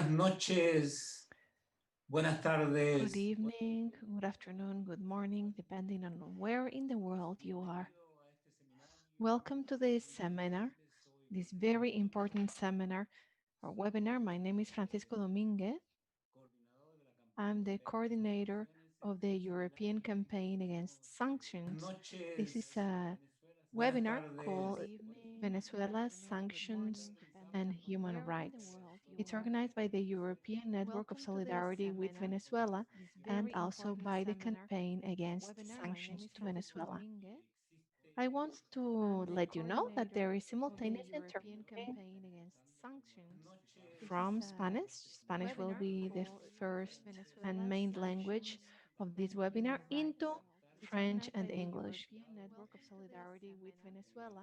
Buenas noches, buenas Good tardes. evening, good afternoon, good morning, depending on where in the world you are. Welcome to this seminar, this very important seminar or webinar. My name is Francisco Domínguez. I'm the coordinator of the European campaign against sanctions. This is a webinar called Venezuela, Sanctions and Human Rights. It's organized by the European Network of Solidarity with Venezuela and also by the campaign against sanctions to Venezuela. I want to let you know that there is simultaneous interpreting from Spanish. Spanish will be the first and main language of this webinar into French and English.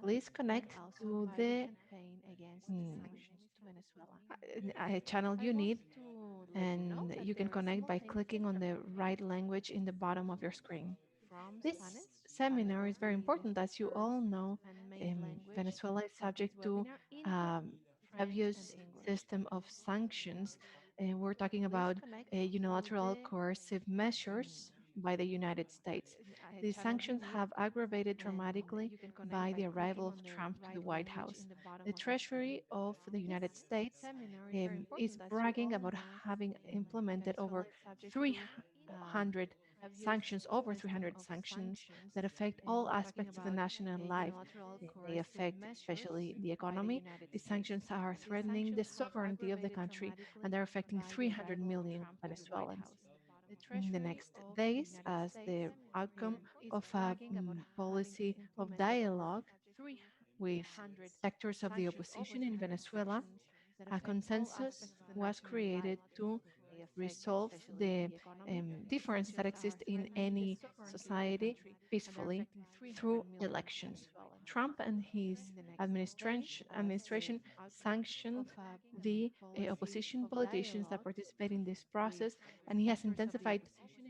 Please connect to the channel you need, and you can connect by clicking on the right language in the bottom of your screen. This seminar is very important. As you all know, Venezuela is subject to um, previous system of sanctions. And we're talking about unilateral coercive measures by the United States. These sanctions have aggravated dramatically by the arrival of Trump to the White House. The Treasury of the United States is bragging about having implemented over 300 sanctions, over 300 sanctions that affect all aspects of the national life. They affect especially the economy. These sanctions are threatening the sovereignty of the country, and they're affecting 300 million Venezuelans. In the next days, as the outcome of a policy of dialogue with sectors of the opposition in Venezuela, a consensus was created to resolve the difference that exists in any society peacefully through elections. Trump and his administration sanctioned the opposition politicians that participate in this process, and he has intensified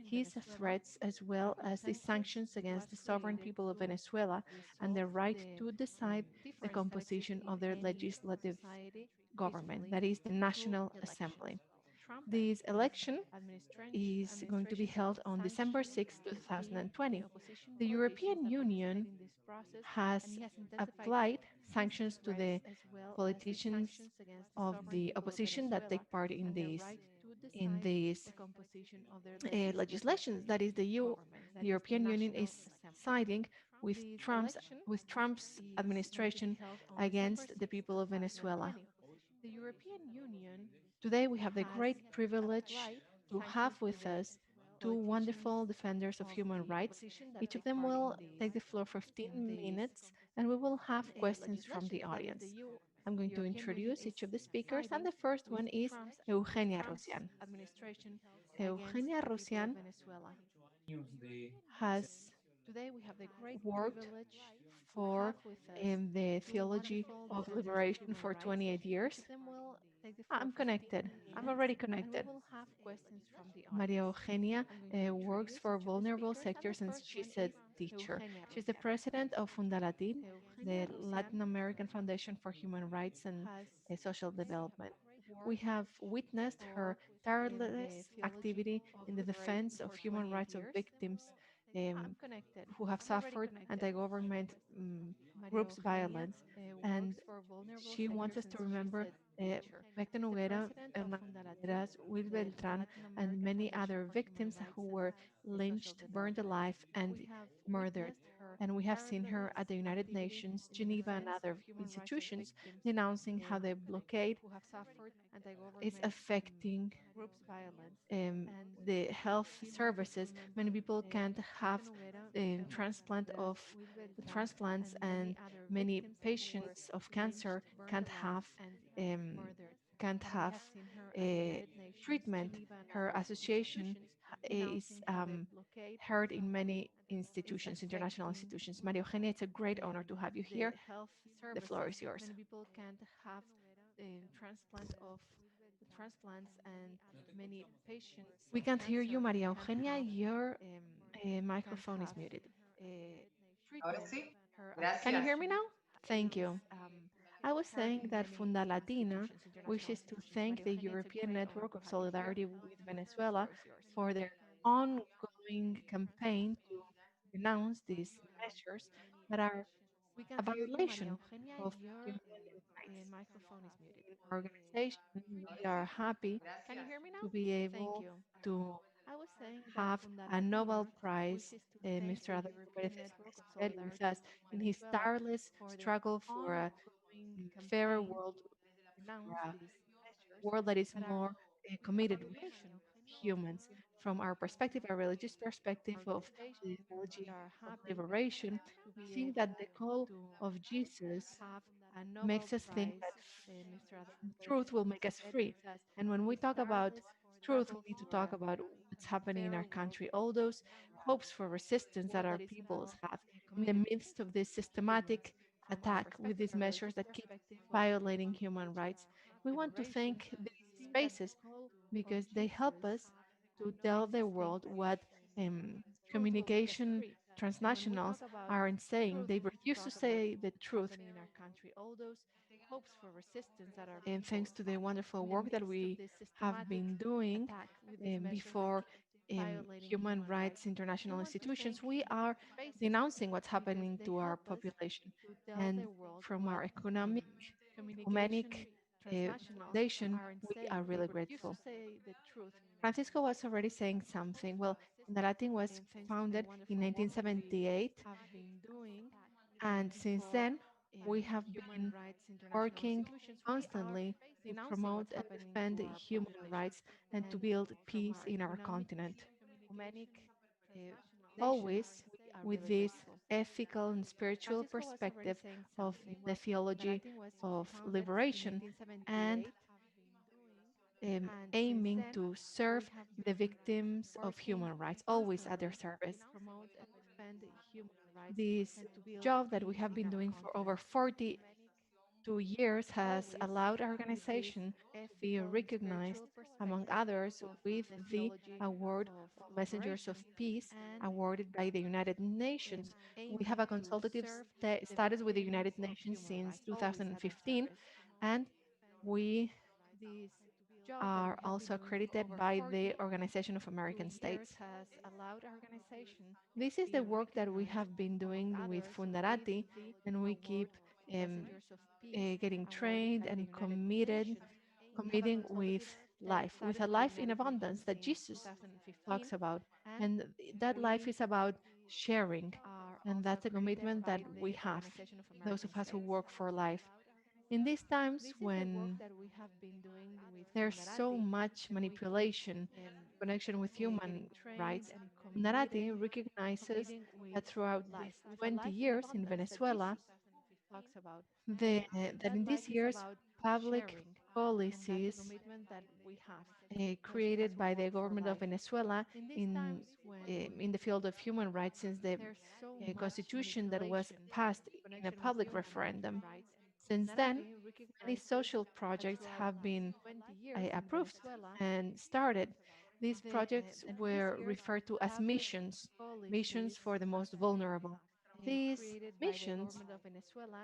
his threats as well as the sanctions against the sovereign people of Venezuela and their right to decide the composition of their legislative government, that is the National Assembly. This election is going to be held on December 6, 2020. The European Union has applied sanctions to the politicians of the opposition that take part in these legislations. That is, the European Union is siding with Trump's administration against the people of Venezuela. Today, we have the great privilege to have with us two wonderful defenders of human rights. Each of them will take the floor for 15 minutes, and we will have questions from the audience. I'm going to introduce each of the speakers, and the first one is Eugenia Russián. Eugenia Russián has worked for the theology of liberation for 28 years. I'm connected. I'm already connected. Maria Eugenia works for vulnerable sectors and she's a teacher. She's the president of FUNDALATIN, the Latin American Foundation for Human Rights and Social Development. We have witnessed her tireless activity in the defense of human rights of victims um, who have suffered anti-government groups violence, and she wants us to remember Vector Noguera, Hernandez, Will Beltran, and many other victims who were lynched, burned alive, and murdered. And we have seen her at the United Nations, Geneva, and other institutions denouncing how the blockade is affecting um, the health services. Many people can't have transplant of transplants, and many patients of cancer um, can't have a treatment. Her association is heard in many institutions, international institutions. Maria Eugenia, it's a great honor to have you here. The floor is yours. We can't hear you, Maria Eugenia. Your microphone is muted. Ahora sí, Can you gracias. hear me now? Thank you. I was saying that Fundalatina wishes to thank the European Network of Solidarity with Venezuela for their ongoing campaign to denounce these measures that are a violation of human rights. In our organization, we are happy to be able to have a Nobel Prize, Mr. Adolfo Pérez Esquivel, with us in his tireless struggle for a fairer world, for a world that is more committed with humans. From our perspective, our religious perspective of the theology of liberation, we think that the call of Jesus makes us think that truth will make us free. And when we talk about truth, we need to talk about what's happening in our country, all those hopes for resistance that our peoples have in the midst of this systematic attack with these measures that keep violating human rights. We want to thank these spaces because they help us to tell the world what um, communication transnationals aren't saying. They refuse to say the truth. And thanks to the wonderful work that we have been doing before human rights international institutions, we are denouncing what's happening to our population. And from our economic, ecumenic foundation, we are really grateful. Francisco was already saying something. Well, Fundalatin was founded in 1978, and since then, we have been working constantly to promote and defend human rights and to build peace in our continent. Always with this ethical and spiritual perspective of the theology of liberation and aiming to serve the victims of human rights, always at their service. This job that we have been doing for over 42 years has allowed our organization to be recognized, among others, with the award of Messengers of Peace awarded by the United Nations. We have a consultative status with the United Nations since 2015, and we are also accredited by the Organization of American States. This is the work that we have been doing with Fundarati, and we keep um, getting trained and committing with a life in abundance that Jesus talks about. And that life is about sharing. And that's a commitment that we have, those of us who work for life. In these times when there's so much manipulation in connection with human rights, Narati recognizes that throughout these 20 years in Venezuela, that in these years, public policies created by the government of Venezuela in the field of human rights since the constitution that was passed in a public referendum. Since then, many social projects have been approved and started. These projects were referred to as missions, missions for the most vulnerable. These missions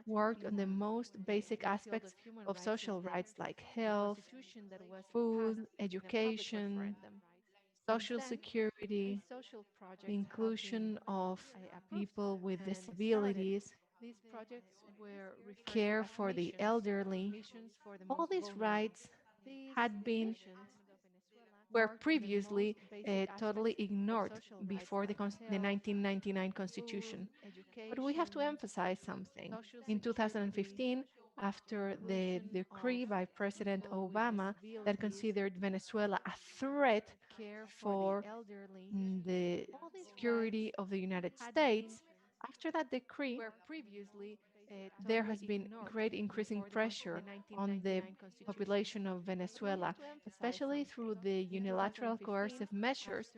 worked on the most basic aspects of social rights like health, food, education, social security, inclusion of people with disabilities, care for the elderly. All these rights had been were previously totally ignored before the 1999 constitution. But we have to emphasize something. In 2015, after the decree by President Obama that considered Venezuela a threat for the security of the United States, after that decree, there has been great increasing pressure on the population of Venezuela, especially through the unilateral coercive measures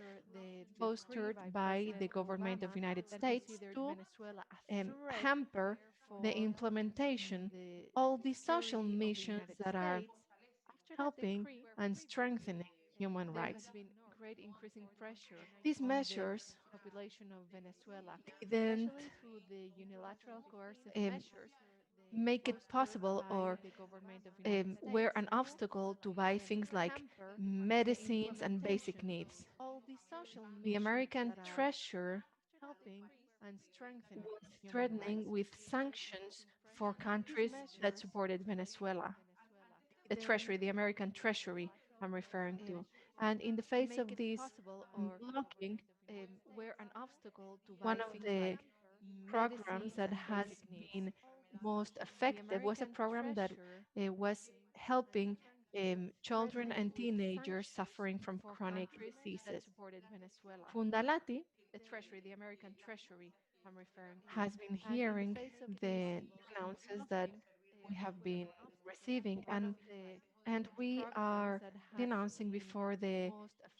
fostered by the government of United States to hamper the implementation all these social missions that are helping and strengthening human rights. These measures didn't um, make it possible or were an obstacle to buy things like medicines and basic needs. The American treasurer was threatening with sanctions for countries that supported Venezuela. The Treasury, the American Treasury, I'm referring to. And in the face of this blocking, one of the programs that has been most effective was a program that was helping children and teenagers suffering from chronic diseases. Fundalati has been hearing the denounces that we have been receiving, and we are denouncing before the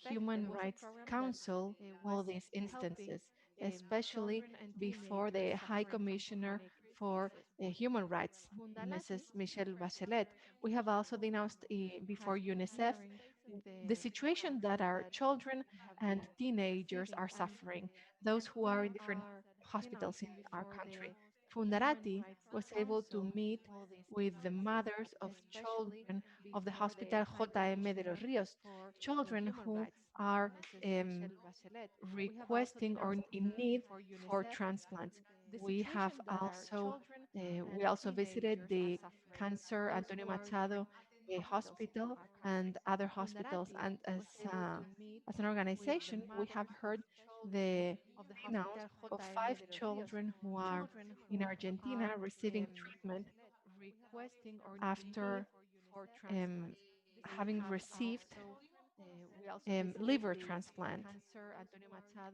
Human Rights Council all these instances, especially before the High Commissioner for Human Rights, Mrs. Michelle Bachelet. We have also denounced before UNICEF the situation that our children and teenagers are suffering, those who are in different hospitals in our country. Fundarati was able to meet with the mothers of children of the hospital J.M. de los Rios, children who are um, requesting or in need for transplants. We also visited the Cancer Antonio Machado hospital and other hospitals. And as an organization, we have heard the denounce of 5 children who are in Argentina receiving treatment after um, having received liver transplant.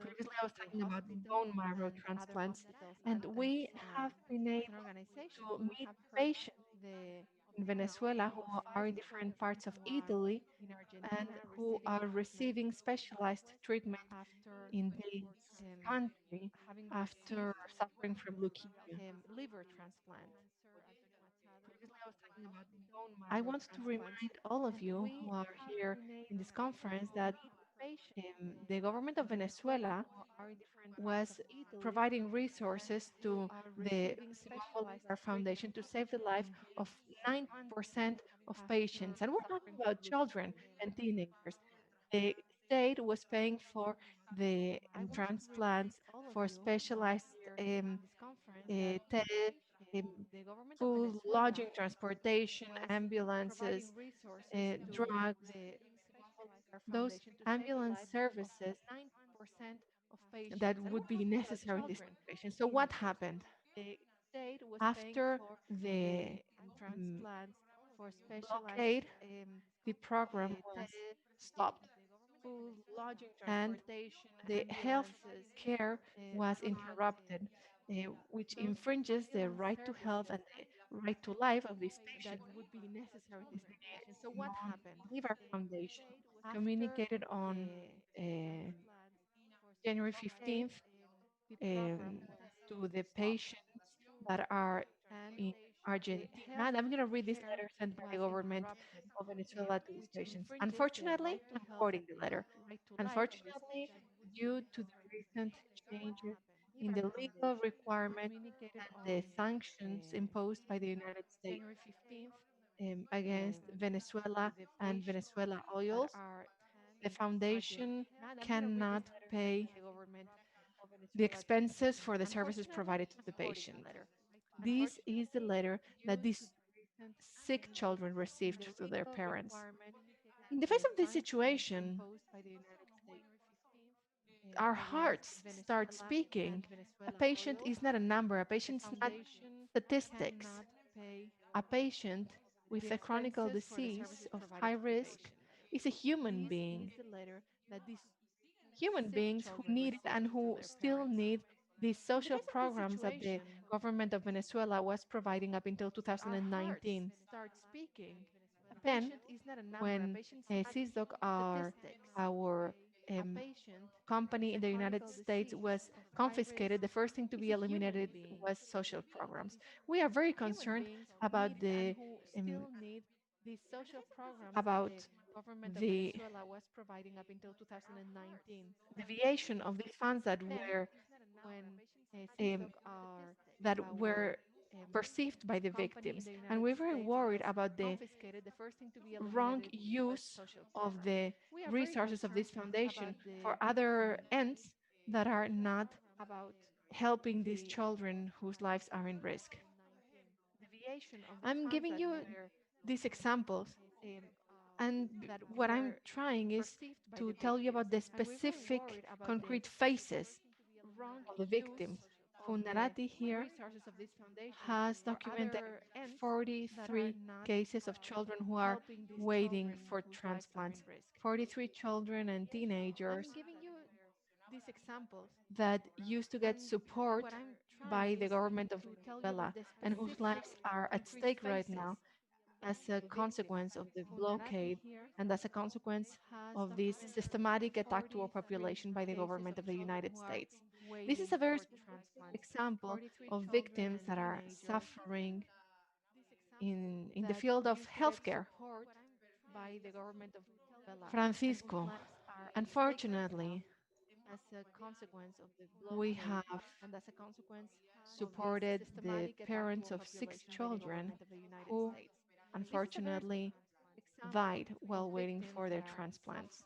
Previously, I was talking about bone marrow transplants, and we have been able to meet patients in Venezuela who are in different parts of Italy and who are receiving specialized treatment in this country after suffering from leukemia. Previously, I was talking about bone I marrow want to remind transplants. all of you And who we are have here been in this able conference to that meet patients the government of in Venezuela Venezuela who are in different parts was of Italy providing and resources who to are the receiving Simon specialized Bolivar Foundation treatment to save the life in of this 90% country of patients. after And we're talking suffering from about children leukemia. and teenagers. The state was paying for the transplants, for specialized tests, um, food, lodging, transportation, ambulances, drugs, those ambulance services that would be necessary in this situation. So what happened? After the um, blockade, the program was stopped and the health care was interrupted, which infringes the right to health and the right to life of these patients. The Simon Bolivar Foundation communicated on uh, January 15th to the patients that are in Argentina. And I'm going to read this letter sent by the government of Venezuela to these patients. Unfortunately, I'm quoting the letter. Unfortunately, due to the recent changes in the legal requirement and the sanctions imposed by the United States against Venezuela and Venezuela oils, the foundation cannot pay the expenses for the services provided to the patient. This is the letter that these sick children received through their parents. In the face of this situation, our hearts start speaking. A patient is not a number, a patient's not statistics. A patient with a chronic disease of high risk is a human being. Human beings who needed and who still need these social programs that the government of Venezuela was providing up until 2019. Then, when CISDOC, our um, company in the United States, was confiscated, the first thing to be eliminated was social programs. We are very concerned about um, about the deviation of these funds um, that were perceived by the victims. And we're very worried about the wrong use of the resources of this foundation for other ends that are not helping these children whose lives are in risk. I'm giving you these examples, and what I'm trying is to tell you about the specific concrete faces of the victims. Fundalati here has documented 43 cases of children who are waiting for transplants. 43 children and teenagers that used to get support by the government of Venezuela and whose lives are at stake right now as a consequence of the blockade and as a consequence of this systematic attack to our population by the government of the United States. This is a very specific example of victims that are suffering in the field of healthcare. Francisco, unfortunately, we have supported the parents of 6 children who unfortunately died while waiting for their transplants.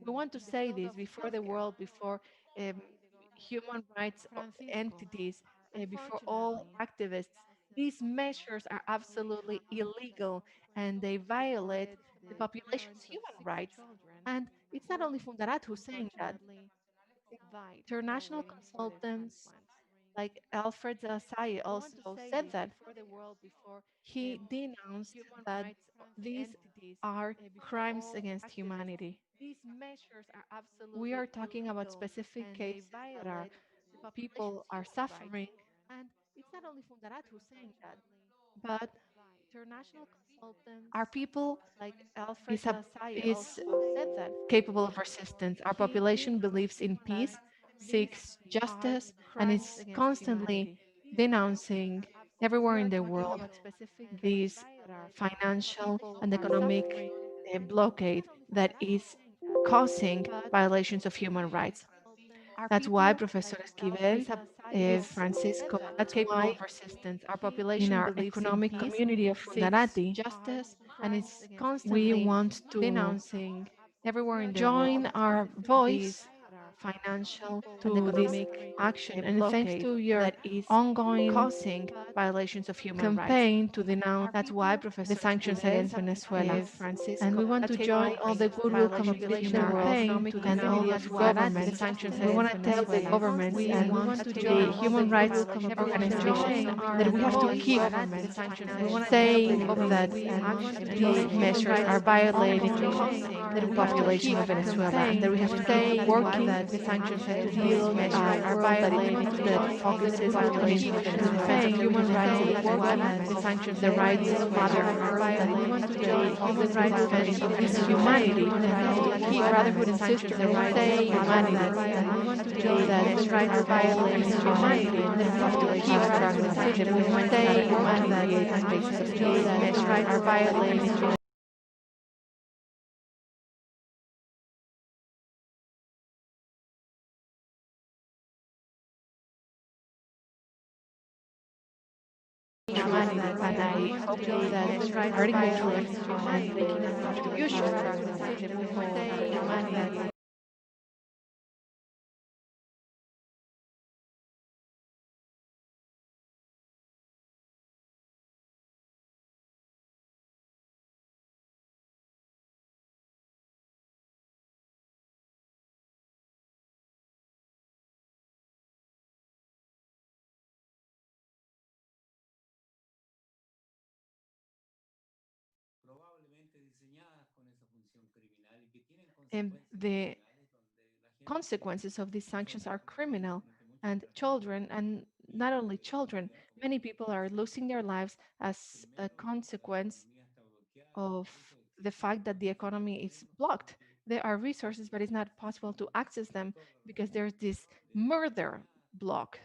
We want to say this before the world, before um, human rights entities, before all activists. These measures are absolutely illegal and they violate the population's human rights. And it's not only Fundarat who's saying that. International consultants like Alfred Zasai also said that. He denounced that these are crimes against humanity. We are talking about specific cases that are people are suffering, but our people is a, is capable of resistance. Our population believes in peace, seeks justice, and is constantly denouncing everywhere in the world this financial and economic blockade that is causing violations of human rights. That's why Professor Esquivel, Francisco, that's why Our in population our believes in economic peace, community of seeks Fundarati, justice, and is we constantly want to denouncing everywhere in the join world our this voice financial and to this economic action. And thanks blockade to your that is ongoing causing violations of human rights. campaign to denounce That's why the Professor sanctions Esquivel, against Venezuela. And Francisco, we want that's to join all the goodwill violations campaigns in in the our world campaign and and all all of of the governments. sanctions We want against to tell the Venezuela. governments We and want to the join all the human rights goodwill organizations campaigns that we have to and keep all of the sanctions against saying Venezuela. that these measures are violating the population of Venezuela and that we have to keep working to build a world that focuses on the defense of human rights and the rights of Mother Earth and the defense of this humanity, brotherhood and sisterhood, humanity, that are violating humanity, that we have to keep practicing, that we want to create spaces of peace, that are violating humanity. And I hope that spreading the truth and making a contribution to the movement of humanity. And the consequences of these sanctions are criminal, and children, and not only children, many people are losing their lives as a consequence of the fact that the economy is blocked. There are resources, but it's not possible to access them because there's this murder block.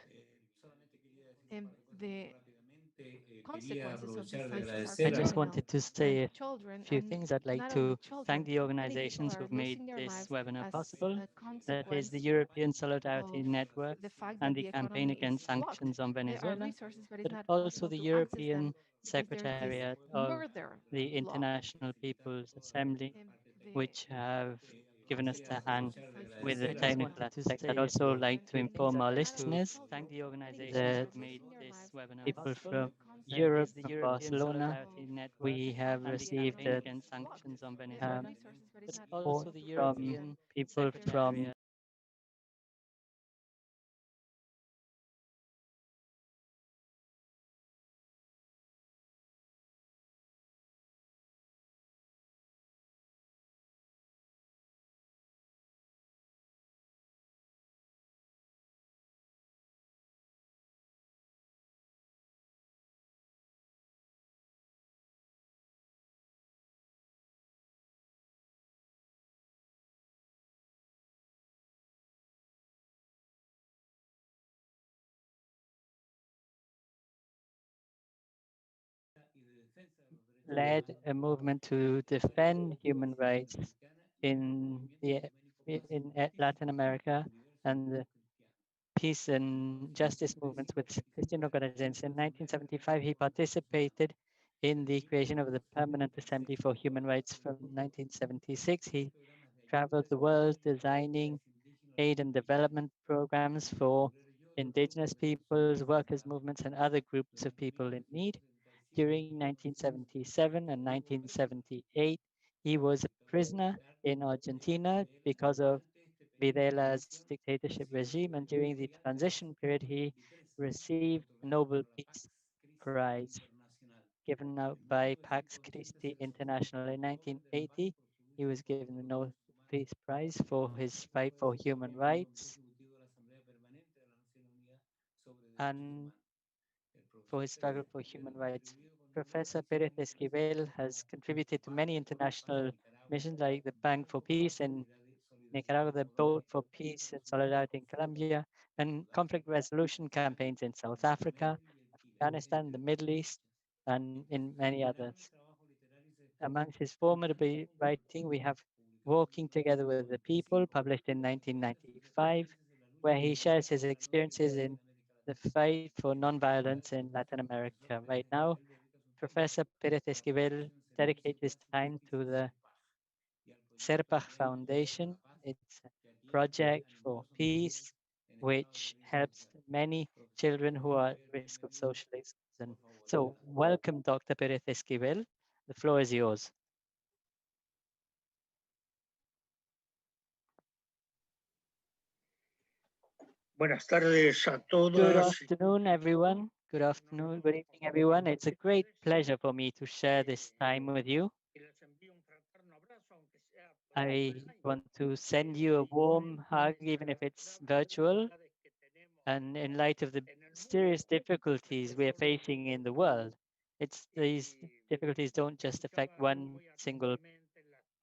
The consequences of these sanctions are I just criminal, wanted to and say a children, few and things. I'd like not to only thank children, the many people organizations are who've made losing their this lives webinar as possible. a That is the consequence European Solidarity of Network the fact and that the the campaign economy against is blocked. sanctions on There are Venezuela, resources, but it's but not also possible the to access them European because there's this Secretariat of murder the law. International People's Assembly, And the which have given us a consequences of hand these sanctions with are the very bad. technical aspects. I'd also like to inform our listeners that people from Europe, from Barcelona, we have received support from people from led a movement to defend human rights in Latin America and the peace and justice movements with Christian organizations. In 1975, he participated in the creation of the Permanent Assembly for Human Rights from 1976. He traveled the world designing aid and development programs for indigenous peoples, workers' movements, and other groups of people in need. During 1977 and 1978, he was a prisoner in Argentina because of Videla's dictatorship regime, and during the transition period, he received a Nobel Peace Prize given out by Pax Christi International in 1980. He was given the Nobel Peace Prize for his fight for human rights and for his struggle for human rights. Professor Pérez Esquivel has contributed to many international missions like the Bank for Peace in Nicaragua, the Boat for Peace and Solidarity in Colombia, and conflict resolution campaigns in South Africa, Afghanistan, the Middle East, and in many others. Amongst his formidable writing, we have Walking Together with the People, published in 1995, where he shares his experiences in the fight for nonviolence in Latin America. Right now, Professor Pérez Esquivel dedicates his time to the Serpach Foundation. It's a project for peace which helps many children who are at risk of social exclusion. So welcome, Dr. Pérez Esquivel. The floor is yours. Buenas tardes a Good todos. afternoon, everyone. Good afternoon, good evening, everyone. It's a great pleasure for me to share this time with you. I want to send you a warm hug, even if it's virtual. And in light of the serious difficulties we are facing in the world, these difficulties don't just affect one single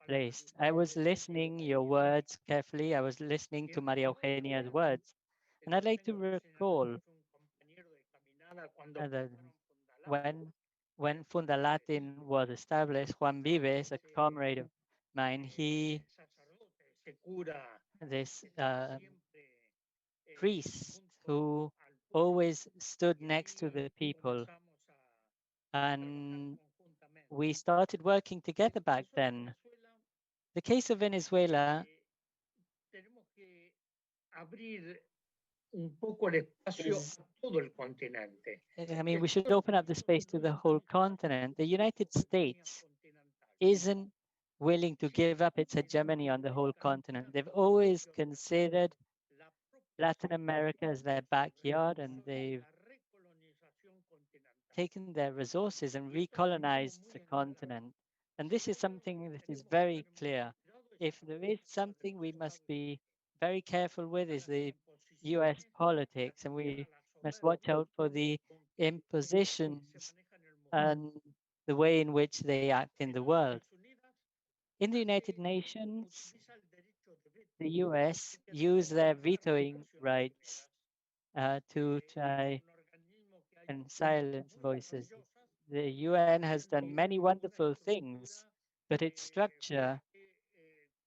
place. I was listening your words carefully. I was listening to Maria Eugenia's words, and I'd like to recall that when FUNDALATIN was established, Juan Vives, a comrade of mine, this priest who always stood next to the people, and we started working together back then. The case of Venezuela is, I mean, we should open up the space to the whole continent. The United States isn't willing to give up its hegemony on the whole continent. They've always considered Latin America as their backyard, and they've taken their resources and recolonized the continent. And this is something that is very clear. If there is something we must be very careful with is the US politics, and we must watch out for the impositions and the way in which they act in the world. In the United Nations, the US use their vetoing rights to try and silence voices. The UN has done many wonderful things, but its structure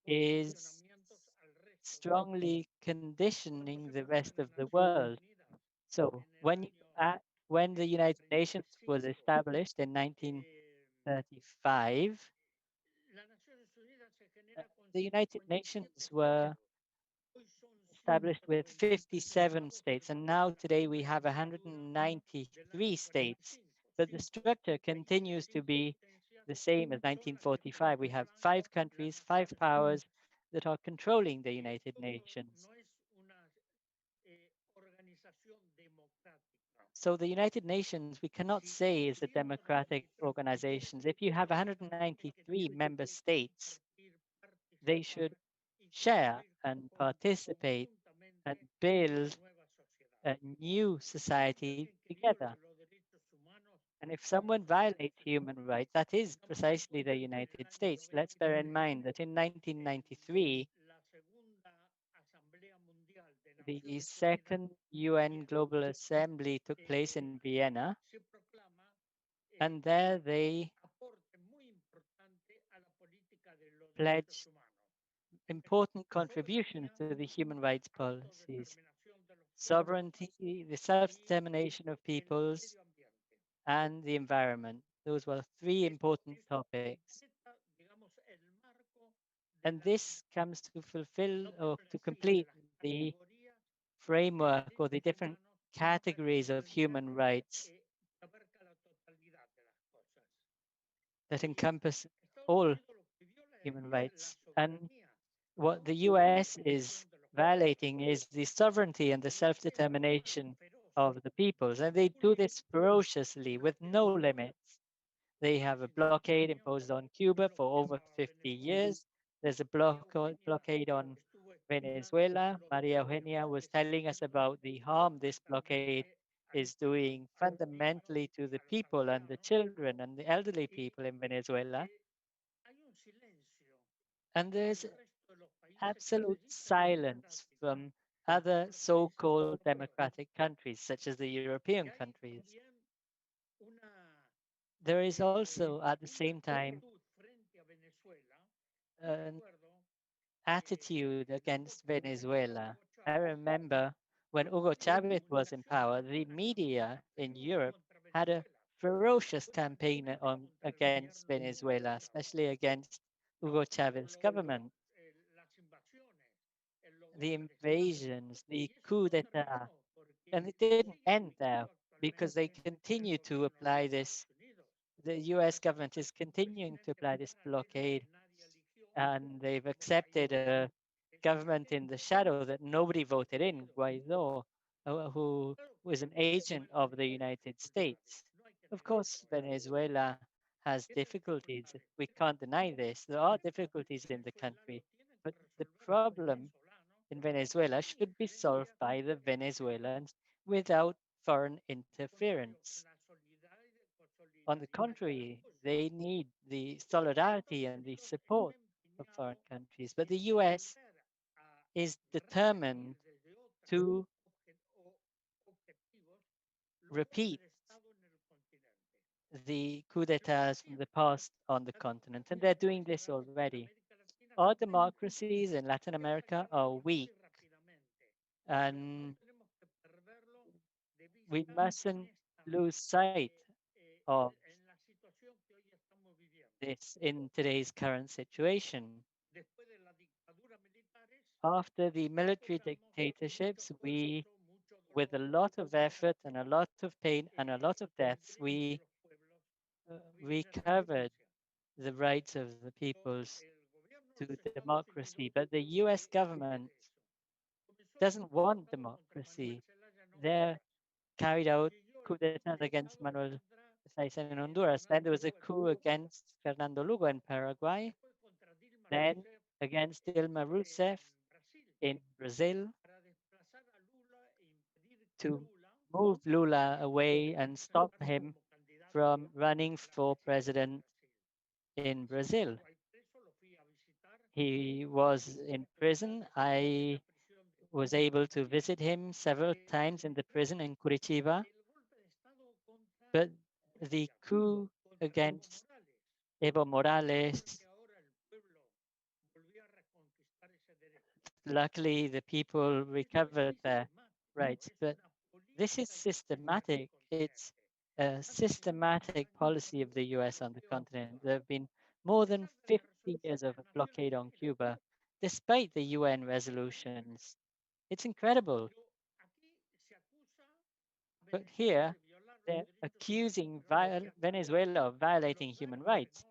is strongly conditioning the rest of the world. So when the United Nations was established in 1935, the United Nations were established with 57 states, and now today we have 193 states. But the structure continues to be the same as 1945. We have 5 countries, 5 powers that are controlling the United Nations. So the United Nations, we cannot say is a democratic organization. If you have 193 member states, they should share and participate and build a new society together. And if someone violates human rights, that is precisely the United States. Let's bear in mind that in 1993, the second UN Global Assembly took place in Vienna, and there they pledged important contributions to the human rights policies, sovereignty, the self-determination of peoples, and the environment. Those were 3 important topics. And this comes to fulfill or to complete the framework or the different categories of human rights that encompass all human rights. And what the US is violating is the sovereignty and the self-determination of the peoples. And they do this ferociously with no limits. They have a blockade imposed on Cuba for over 50 years. There's a blockade on Venezuela. Maria Eugenia was telling us about the harm this blockade is doing fundamentally to the people and the children and the elderly people in Venezuela. And there's absolute silence from other so-called democratic countries, such as the European countries. There is also, at the same time, an attitude against Venezuela. I remember when Hugo Chavez was in power, the media in Europe had a ferocious campaign against Venezuela, especially against Hugo Chavez's government. The invasions, the coup d'etat, and it didn't end there because they continue to apply this. The US government is continuing to apply this blockade, and they've accepted a government in the shadow that nobody voted in, Guaido, who was an agent of the United States. Of course, Venezuela has difficulties. We can't deny this. There are difficulties in the country, but the problem in Venezuela should be solved by the Venezuelans without foreign interference. On the contrary, they need the solidarity and the support of foreign countries. But the US is determined to repeat the coup d'etats from the past on the continent, and they're doing this already. Our democracies in Latin America are weak, and we mustn't lose sight of this in today's current situation. After the military dictatorships, we, with a lot of effort and a lot of pain and a lot of deaths, we recovered the rights of the peoples to democracy. But the US government doesn't want democracy. They carried out coup d'etats against Manuel Saiz in Honduras. Then there was a coup against Fernando Lugo in Paraguay. Then against Dilma Rousseff in Brazil to move Lula away and stop him from running for president in Brazil. He was in prison. I was able to visit him several times in the prison in Curitiba. But the coup against Evo Morales, luckily the people recovered their rights. But this is systematic. It's a systematic policy of the US on the continent. There have been more than 50 years of a blockade on Cuba, despite the UN resolutions. It's incredible. But here, they're accusing Venezuela of violating human rights,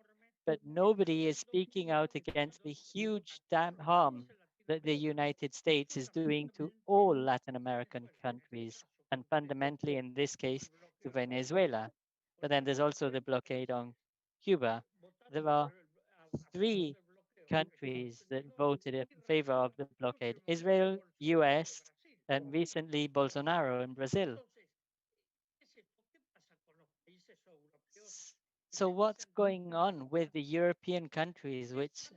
but nobody is speaking out against the huge harm that the United States is doing to all Latin American countries, and fundamentally, in this case, to Venezuela. But then there's also the blockade on Cuba. There are three countries that voted in favor of the blockade: Israel, US, and recently Bolsonaro in Brazil. So what's going on with the European countries which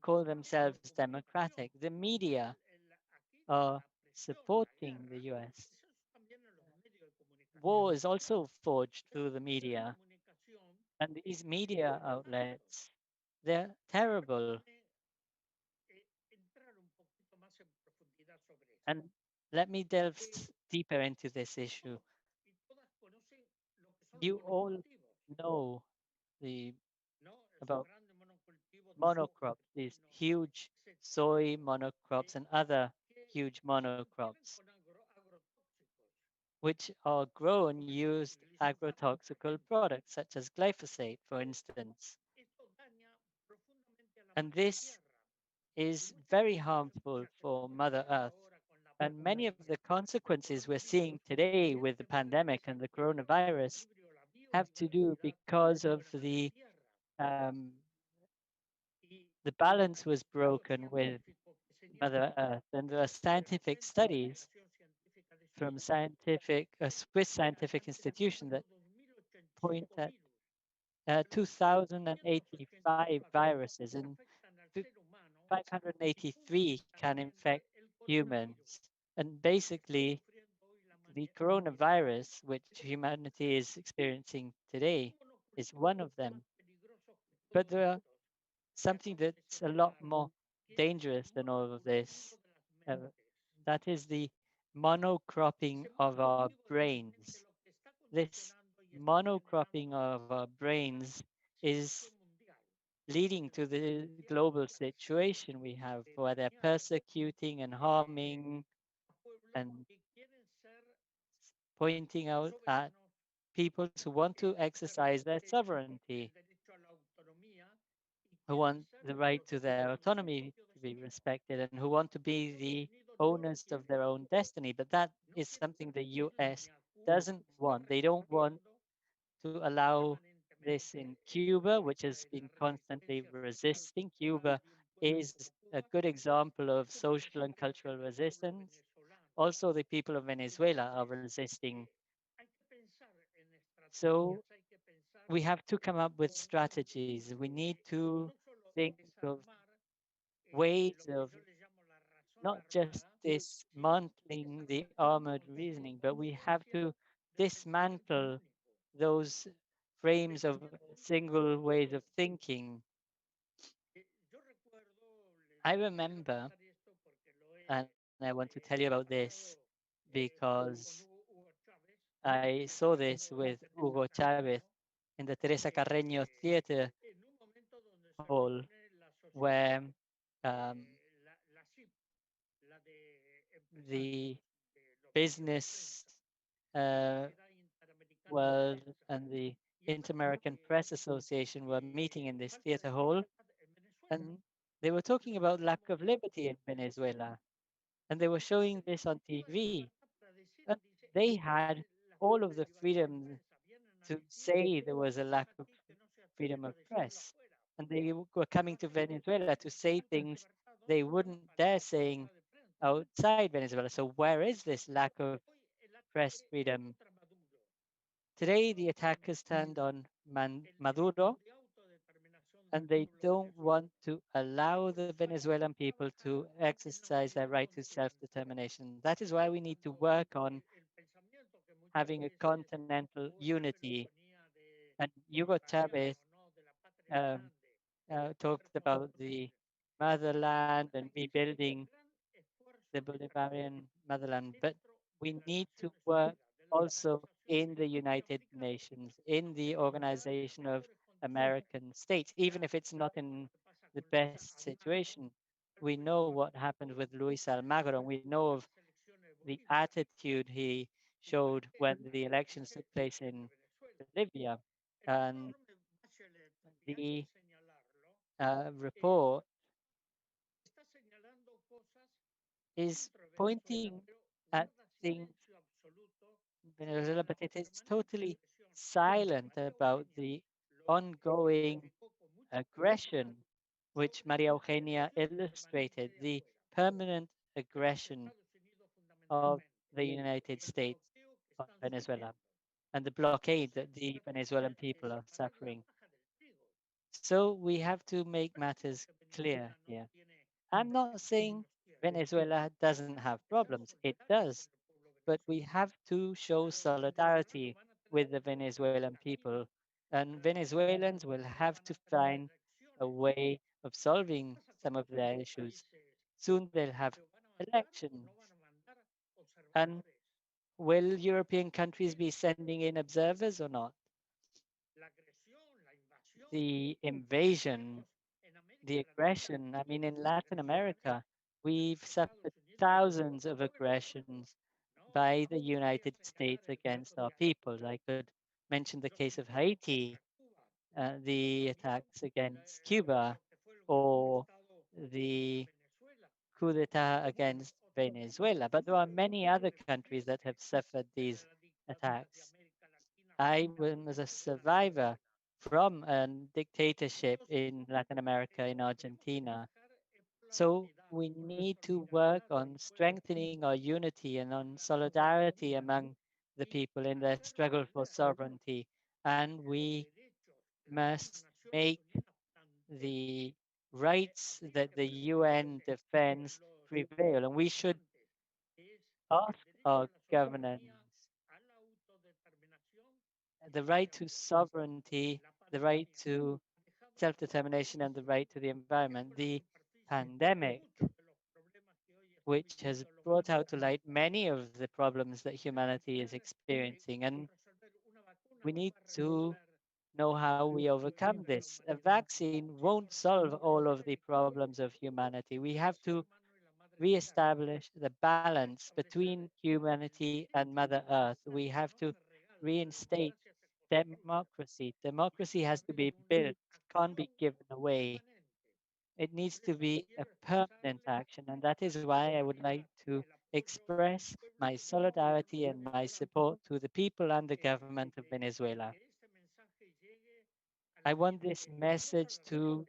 call themselves democratic? The media are supporting the US. War is also forged through the media. And these media outlets, they're terrible. And let me delve deeper into this issue. You all know the about monocrops, these huge soy monocrops and other huge monocrops, which are grown used agrotoxical products such as glyphosate, for instance. And this is very harmful for Mother Earth. And many of the consequences we're seeing today with the pandemic and the coronavirus have to do because of the balance was broken with Mother Earth. And there are scientific studies from a Swiss scientific institution that point at 2,085 viruses, and 583 can infect humans. And basically, the coronavirus, which humanity is experiencing today, is one of them. But there are something that's a lot more dangerous than all of this. Uh, that is the monocropping of our brains. This monocropping of our brains is leading to the global situation we have, where they're persecuting and harming and pointing out at people who want to exercise their sovereignty, who want the right to their autonomy to be respected, and who want to be the owners of their own destiny. But that is something the US doesn't want. They don't want to allow this in Cuba, which has been constantly resisting. Cuba is a good example of social and cultural resistance. Also, the people of Venezuela are resisting. So we have to come up with strategies. We need to think of ways of not just dismantling the armored reasoning, but we have to dismantle those frames of single ways of thinking. I remember, and I want to tell you about this because I saw this with Hugo Chavez in the Teresa Carreño Theater Hall, where um, the business uh, world and the Inter-American Press Association were meeting in this theater hall, and they were talking about lack of liberty in Venezuela, and they were showing this on TV. And they had all of the freedom to say there was a lack of freedom of press, and they were coming to Venezuela to say things they wouldn't dare saying outside Venezuela. So where is this lack of press freedom? Today, the attackers turned on Maduro, and they don't want to allow the Venezuelan people to exercise their right to self-determination. That is why we need to work on having a continental unity. And Hugo Chavez um, talked about the motherland and rebuilding the Bolivarian motherland. But we need to work also in the United Nations, in the Organization of American States, even if it's not in the best situation. We know what happened with Luis Almagro, and we know of the attitude he showed when the elections took place in Bolivia. And the report is pointing at things in Venezuela, but it is totally silent about the ongoing aggression, which Maria Eugenia illustrated, the permanent aggression of the United States on Venezuela and the blockade that the Venezuelan people are suffering. So we have to make matters clear here. I'm not saying Venezuela doesn't have problems, it does, but we have to show solidarity with the Venezuelan people. And Venezuelans will have to find a way of solving some of their issues. Soon they'll have elections. And will European countries be sending in observers or not? The invasion, the aggression, I mean, in Latin America, we've suffered thousands of aggressions by the United States against our people. I could mention the case of Haiti, the attacks against Cuba, or the coup d'etat against Venezuela. But there are many other countries that have suffered these attacks. I was a survivor from a dictatorship in Latin America, in Argentina. So we need to work on strengthening our unity and on solidarity among the people in their struggle for sovereignty. And we must make the rights that the UN defends prevail. And we should ask our governance the right to sovereignty, the right to self-determination, and the right to the environment. The pandemic, which has brought out to light many of the problems that humanity is experiencing. And we need to know how we overcome this. A vaccine won't solve all of the problems of humanity. We have to reestablish the balance between humanity and Mother Earth. We have to reinstate democracy. Democracy has to be built, can't be given away. It needs to be a permanent action, and that is why I would like to express my solidarity and my support to the people and the government of Venezuela. I want this message to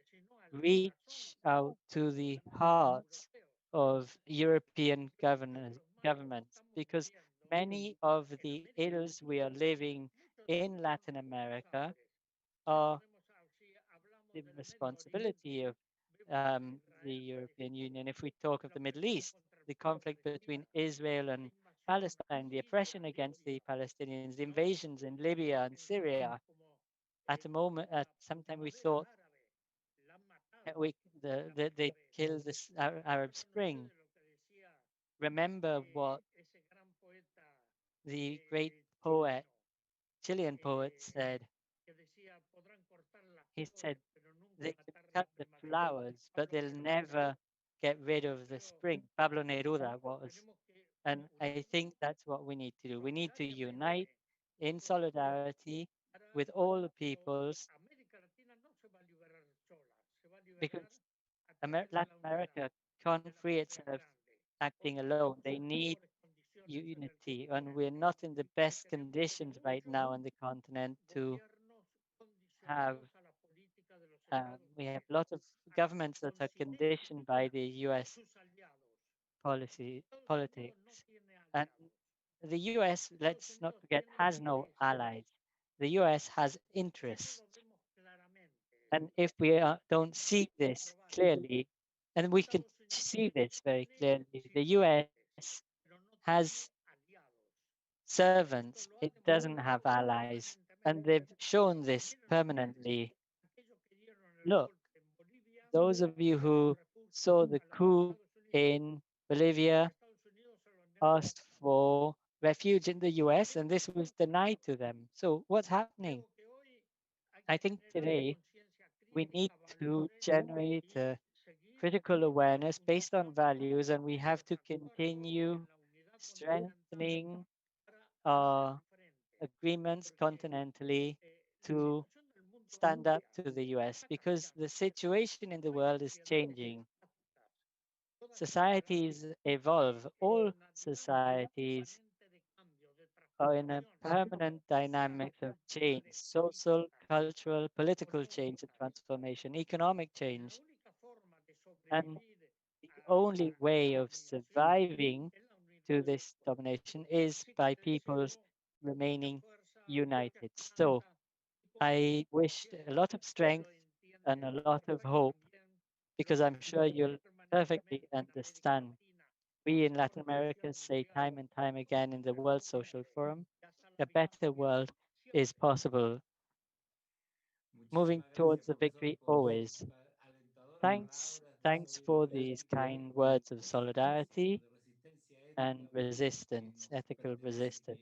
reach out to the hearts of European governments, because many of the ills we are living in Latin America are the responsibility of the European Union. If we talk of the Middle East, the conflict between Israel and Palestine, the oppression against the Palestinians, the invasions in Libya and Syria. At a moment, at some time, we thought they killed this Arab Spring. Remember what the great poet, Chilean poet, said. He said, they can cut the flowers, but they'll never get rid of the spring. Pablo Neruda was. And I think that's what we need to do. We need to unite in solidarity with all the peoples, because Latin America can't free itself acting alone. They need unity, and we're not in the best conditions right now on the continent to have. We have lots of governments that are conditioned by the U.S. Politics, and the U.S. Let's not forget has no allies. The U.S. has interests, and if we don't see this clearly, and we can see this very clearly, the U.S. has servants. It doesn't have allies. And they've shown this permanently. Look, those of you who saw the coup in Bolivia asked for refuge in the US, and this was denied to them. So what's happening? I think today we need to generate a critical awareness based on values, and we have to continue strengthening our agreements continentally to stand up to the US because the situation in the world is changing. Societies evolve. All societies are in a permanent dynamic of change, social, cultural, political change and transformation, economic change. And the only way of surviving to this domination is by peoples remaining united. So I wish a lot of strength and a lot of hope because I'm sure you'll perfectly understand. We in Latin America say time and time again in the World Social Forum, a better world is possible, moving Muchísimas gracias, towards the profesor, victory por always. sus alentadoras Thanks palabras for sobre these kind words of ese principio solidarity de resistencia and ética que resistance, nos ethical pertenece, resistance.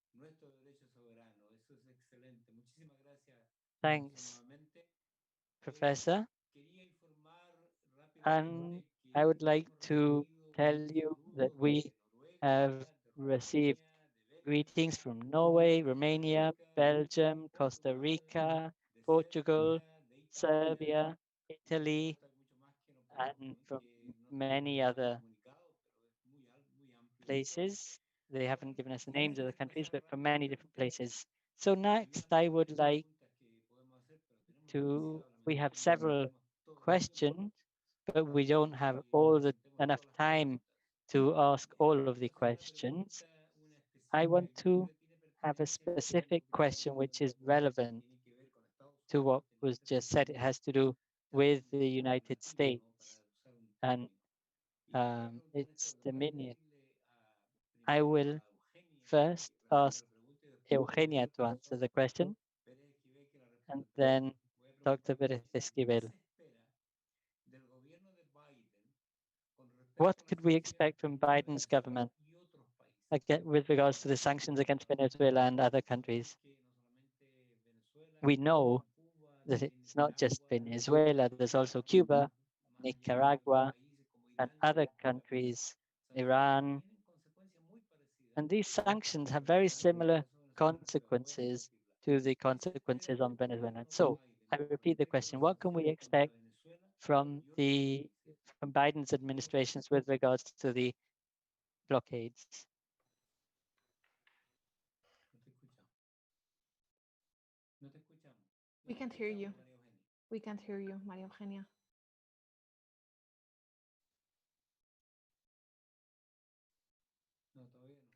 que es nuestro derecho soberano. Eso es excelente. Muchísimas gracias, profesor, Thanks, nuevamente. Professor. Quería informar And rápidamente I que would like hemos to recibido tell muchos you that saludos we de have Noruega, de received Rumania, de greetings Bélgica, from Norway, de Costa Romania, Rica, Belgium, de Costa Portugal, Rica, de Portugal, Serbia, de Italia. Serbia, Y puedo Italy, estar mucho más que no puedo, and que from no están many todavía other comunicados, pero es muy amplio esto. places. They Bueno, haven't given us the names of quisiera the countries, expresar but from many different rápidamente, places. So next, habían I would varias like preguntas que podemos hacer, pero tenemos to, demasiado, we have lamentablemente no several tenemos todo el tiempo questions, but we don't para have que all the contestemos enough todas las time preguntas. to ask all of the Quiero hacer questions. una I específica want que to tiene have a pertinencia con lo specific último que está question pasando which en is Venezuela, que relevant tiene que ver con Estados to what Unidos en was este just said. It sentido, has to do with también the su United dominio, ¿no? States Para usar un and término. Y le quería preguntar en este its orden. Voy a dominion. pedirle I primero will a Eugenia first que responda ask la pregunta y después Eugenia al to answer profesor the question, Pérez Esquivel que la and responda también. then Voy a Dr. preguntarle Pérez lo siguiente. ¿Qué Esquivel. se espera del gobierno de Biden con respecto What a las could we sanciones expect from contra Biden's Venezuela government y otros países? with regards to the sanctions against Venezuela and other Sabemos countries? que no solamente Venezuela, We sino know también Cuba, that también it's not just Nicaragua, Venezuela, there's also Cuba, más allá de algunos Nicaragua, países como and Irán, other las countries, sanciones Iran. tienen consecuencias muy parecidas And these a sanctions las have que se very dan en el similar caso venezolano, pero voy a consequences repetirlas. to the ¿Qué se espera consequences on del Venezuela. gobierno de So I Biden con repeat the respecto a question, las what can we sanciones contra expect Venezuela from y otros países? from Biden's administrations with regards to the blockades? No te escuchamos. No te escuchamos. No We te can't hear you. escuchamos, María Eugenia. We can't hear you, María Eugenia. No, todavía no.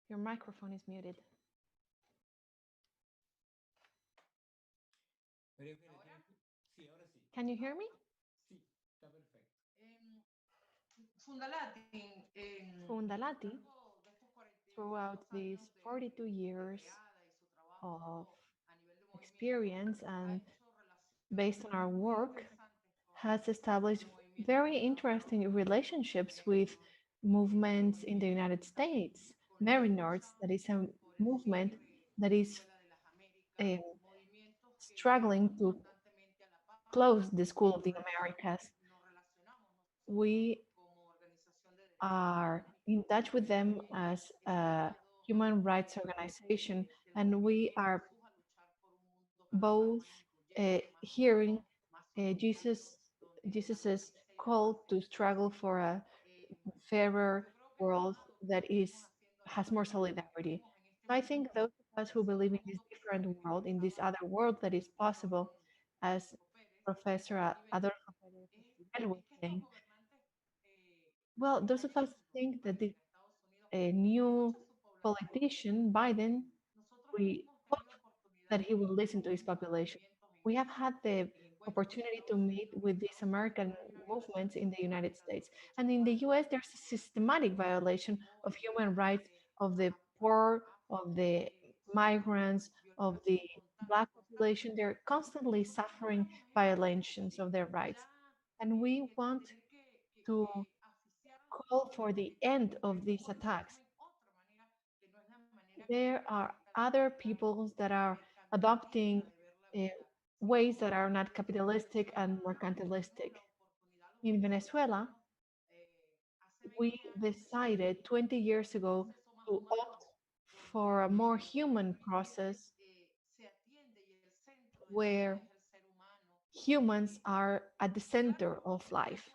Your microphone is muted. María Eugenia, sí, ahora sí. Can you hear me? Sí, está perfecto. Fundalati, Fundalati, throughout these 42 years of experience and based on our work, has established very interesting relationships with movements in the United States. Mariners, that is a movement that is uh, struggling to close the School of the Americas. We are in touch with them as a human rights organization, and we are both hearing Jesus's call to struggle for a fairer world that is has more solidarity. So I think those of us who believe in this different world, in this other world that is possible, as Professor Adolfo Pérez Esquivel was saying, well, those of us think that this new politician, Biden, we hope that he will listen to his population. We have had the opportunity to meet with these American movements in the United States. And in the US, there's a systematic violation of human rights of the poor, of the migrants, of the Black population. They're constantly suffering violations of their rights. And we want to call for the end of these attacks. There are other peoples that are adopting uh, ways that are not capitalistic and mercantilistic. In Venezuela, we decided 20 years ago to opt for a more human process where humans are at the center of life.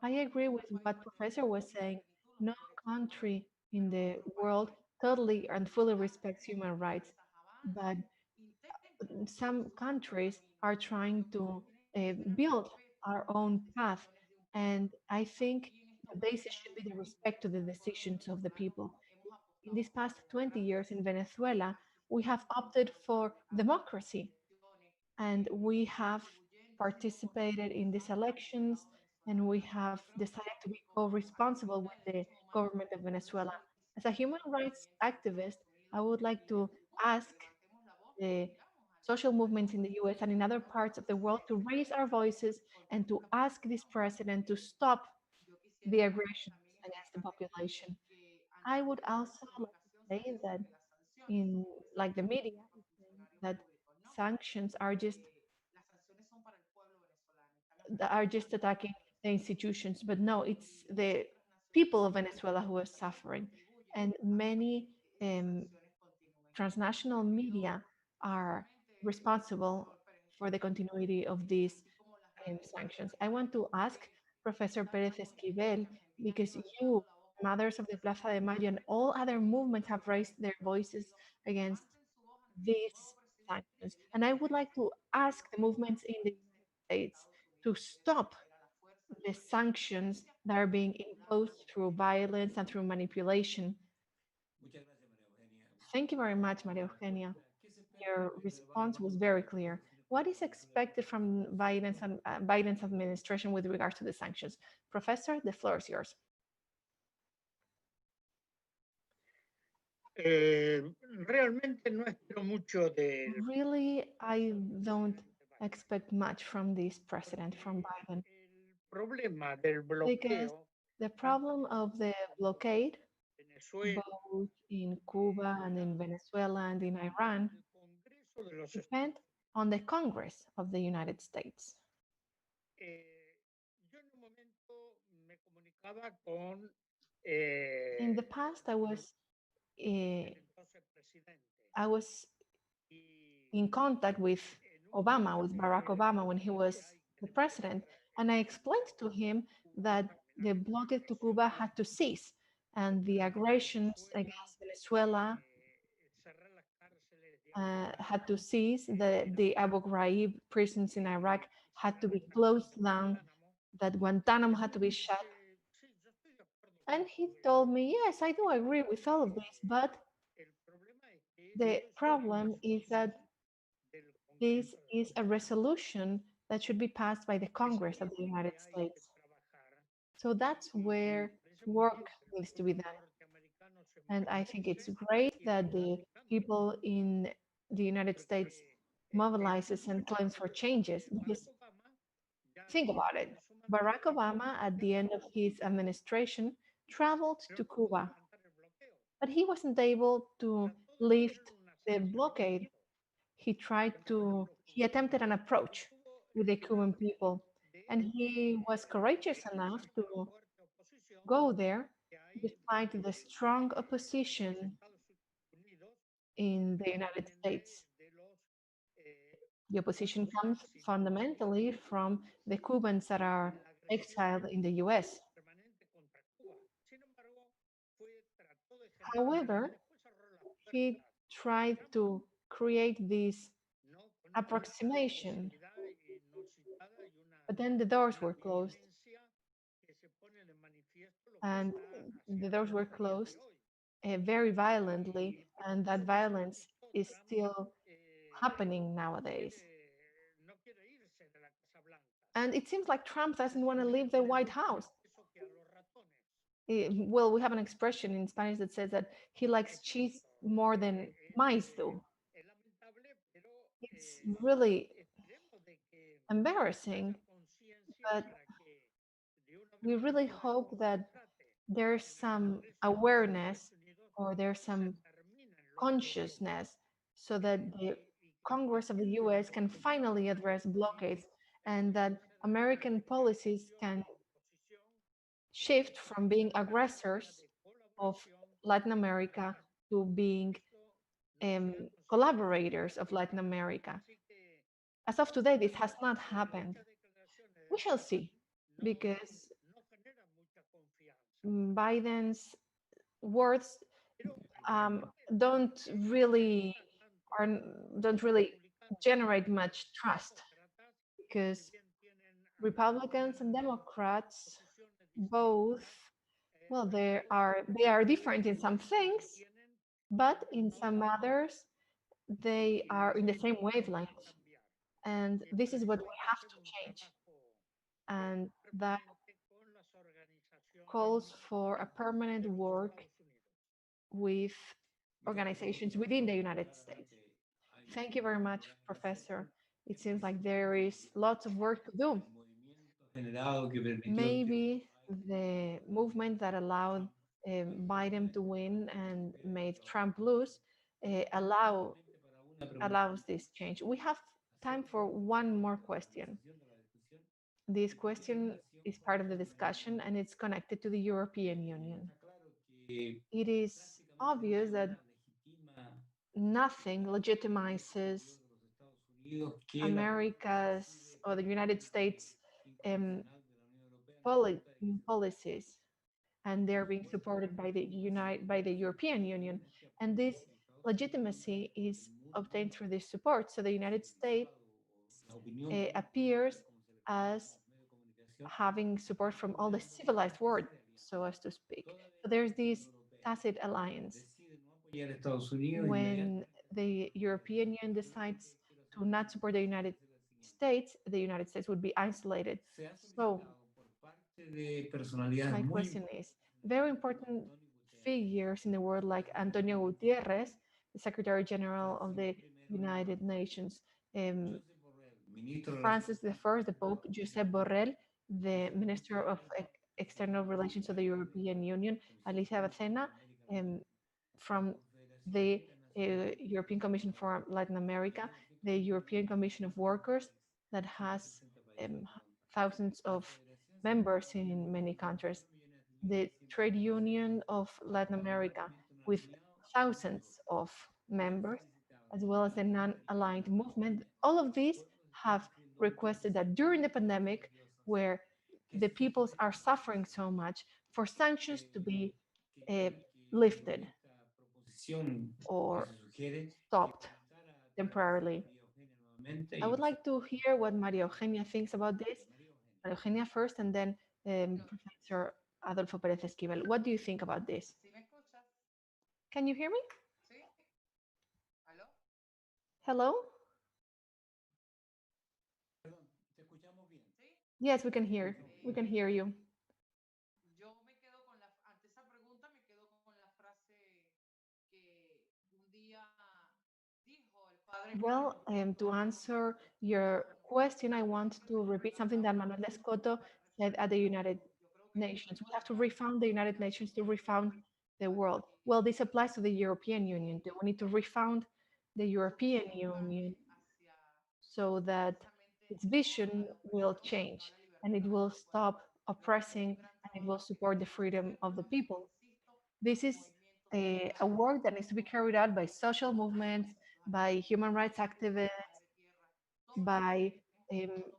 I agree with what Professor was saying. No country in the world totally and fully respects human rights, but some countries are trying to build our own path. And I think the basis should be the respect to the decisions of the people. In these past 20 years in Venezuela, we have opted for democracy and we have participated in these elections and we have decided to be co-responsible with the government of Venezuela. As a human rights activist, I would like to ask the social movements in the US and in other parts of the world to raise our voices and to ask this president to stop the aggressions against the population. I would also like to say that in like the media is saying that sanctions are just attacking the institutions, but no, it's the people of Venezuela who are suffering, and many um, transnational media are responsible for the continuity of these sanctions. I want to ask Professor Perez Esquivel, because you, Mothers of the Plaza de Mayo, and all other movements have raised their voices against these sanctions. And I would like to ask the movements in the United States to stop the sanctions that are being imposed through violence and through manipulation. Thank you very much, Maria Eugenia. Your response was very clear. What is expected from Biden's administration with regard to the sanctions? Professor, the floor is yours. Realmente no espero mucho de Really, I don't expect much from this president, from Biden, el problema del because bloqueo the problem of the blockade, Venezuela, both in Cuba and in Venezuela and in Iran, el Congreso de los depend on the Congress of the United States. Yo en un momento me comunicaba con In the past, el eh, entonces presidente I was y in contact with en un Obama, with momento Barack Obama, when he le was decía, "Ay, the tenemos que president, and I explained to him that the blockade to Cuba had to cease, and the aggressions against Venezuela cerrar las cárceles de Abu had to cease, the Abu Ghraib prisons in Iraq had to be closed down, Guantánamo." that Guantanamo Y had luego to me be shut. dice, sí, yo estoy de acuerdo con And he todo told eso. me, yes, I do agree with all of this, but El problema es que the eso es una problem is that resolución del this Congreso de is los a Estados Unidos. resolution that should be passed by the Es Congress ahí of the donde United hay que States. trabajar So that's y where por ese work motivo el needs to be pueblo done. norteamericano se And I think it's movilice great y lo that está the aplicando. people in the United States Porque mobilizes and claims for changes. Because Barack Obama ya think al about final it. de su Barack mandato Obama, at ya the end of tuvo his administration, traveled pero to no pudo Cuba, levantar el bloqueo. but he wasn't able to Trató de lift ponerle una the sanción a blockade. Maduro, pero no logró He attempted an y approach tuvo with the y Cuban people, and he was courageous enough pese to a la fuerte oposición go there que hay despite the strong de los opposition Estados Unidos in the United fundamentalmente States. de los The cubanos opposition comes exiliados fundamentally from the Cubans that are en la agresión exiled in the US. permanente contra Cuba. Sin embargo, trató de generar y However, después cerró las he puertas tried to create this no con esa approximation, agresividad inusitada but then the doors una were closed, violencia que se pone de manifiesto lo que and está the haciendo doors were a día de closed hoy. very violently, Y por and that eso, por violence supuesto, is Trump still happening nowadays. no quiere irse de la Casa Blanca. And it seems like Trump doesn't want to leave the White House. Eso que a los ratones. well, we have an expression in Spanish that says that he likes cheese more than mice do. es lamentable, pero It's really esperemos de que embarrassing, haya conciencia but para que de una vez we por really todas hope se that trate there's en el some Congreso de los Estados awareness Unidos or there's se some terminen los bloqueos consciousness so that the Congress of the US can finally address blockades and that American policies can shift from being aggressors of Latin America to being collaborators of Latin America. As of today, this has not happened. We shall see, because Biden's words um, don't really are don't really generate much trust, because Republicans and Democrats both, well, they are different in some things, but in some others they are in the same wavelength, and this is what we have to change, and that calls for a permanent work with organizations within the United States. Thank you very much, Professor. It seems like there is lots of work to do. Maybe the movement that allowed Biden to win and made Trump lose allows this change. We have time for one more question. This question is part of the discussion and it's connected to the European Union. It is obvious that nothing legitimizes America's or the United States um, policies, and they're being supported by the European Union. And this legitimacy is obtained through this support. So the United States appears as having support from all the civilized world, so as to speak. So there's this tacit alliance. When the European Union decides to not support the United States would be isolated. So my question is, very important figures in the world like Antonio Gutierrez, the Secretary General of the United Nations, um, Francis I, the Pope, Josep Borrell, the Minister of External Relations of the European Union, Alicia Bacena, from the European Commission for Latin America, the European Commission of Workers that has thousands of members in many countries, the Trade Union of Latin America with thousands of members, as well as the non-aligned movement. All of these have requested that during the pandemic, where the peoples are suffering so much, for sanctions to be lifted or stopped temporarily. I would like to hear what Maria Eugenia thinks about this. Maria Eugenia first, and then Professor Adolfo Pérez Esquivel. What do you think about this? Can you hear me? Hello? Yes, we can hear. We can hear you. Well, to answer your question, I want to repeat something that Manuel Escoto said at the United Nations. We have to refound the United Nations to refound the world. Well, this applies to the European Union too. We need to refound the European Union so that its vision will change and it will stop oppressing and it will support the freedom of the people. This is a work that needs to be carried out by social movements, by human rights activists, by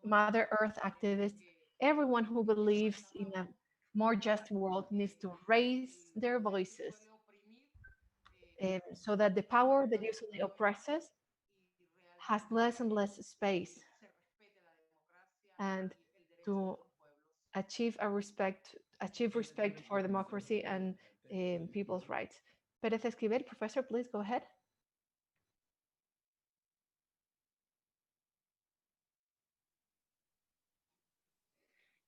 Mother Earth activists. Everyone who believes in a more just world needs to raise their voices so that the power that usually oppresses has less and less space, and to achieve respect for democracy and people's rights. Pérez Esquivel, Professor, please go ahead.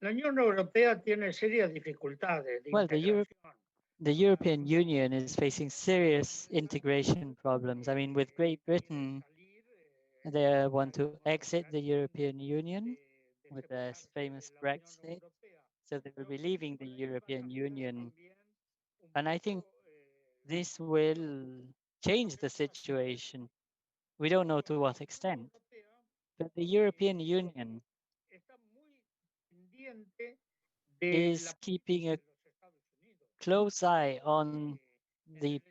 La Unión Europea tiene serias dificultades de Well, integración. the European Union is facing serious integration problems. I mean, with Great Britain, they want to exit the European Union with their famous Brexit. So they will be leaving the European Union. And I think this will change the situation. We don't know to what extent. But the European Union is keeping a close eye on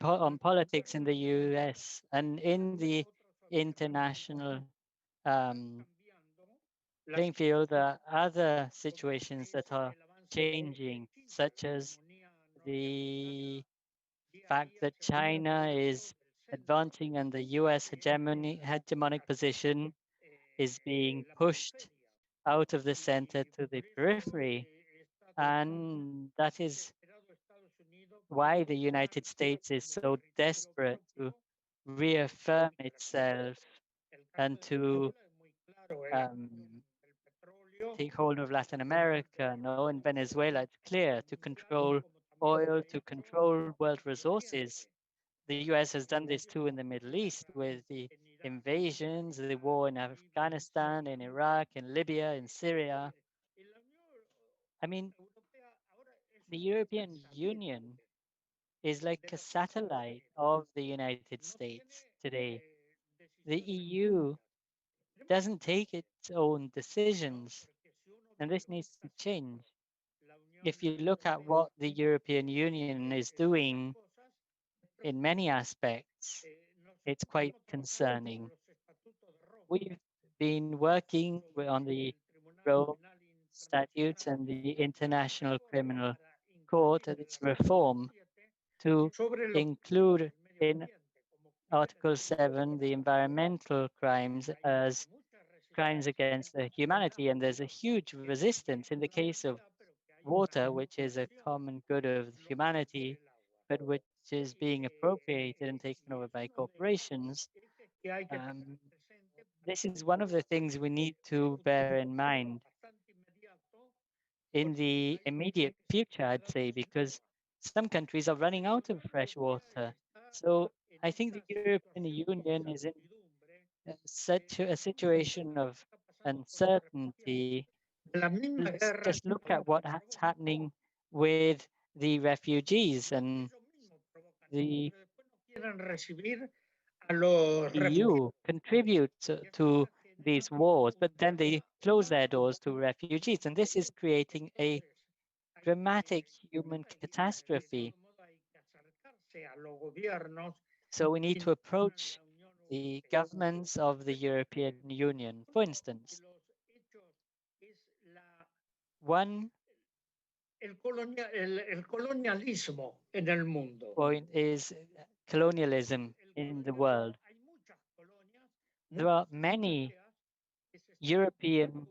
on politics in the US and in the international playing field. There are other situations that are changing, such as the fact that China is advancing and the US hegemonic position is being pushed out of the center to the periphery. And that is why the United States is so desperate to reaffirm itself and to take hold of Latin America. No, in Venezuela, it's clear to control oil, to control world resources. The US has done this too in the Middle East with the invasions, the war in Afghanistan, in Iraq, in Libya, in Syria. I mean, the European Union is like a satellite of the United States today. The EU doesn't take its own decisions, and this needs to change. If you look at what the European Union is doing in many aspects, it's quite concerning. We've been working on the Rome statutes and the International Criminal Court and its reform to include in Article 7 the environmental crimes as crimes against the humanity. And there's a huge resistance in the case of water, which is a common good of humanity, but which is being appropriated and taken over by corporations. This is one of the things we need to bear in mind in the immediate future, I'd say, because some countries are running out of fresh water. So I think the European Union is in such a situation of uncertainty. Let's just look at what's happening with the refugees and the EU contributes to these wars, but then they close their doors to refugees. And this is creating a dramatic human catastrophe. So we need to approach the governments of the European Union. For instance, one point is colonialism in the world. There are many European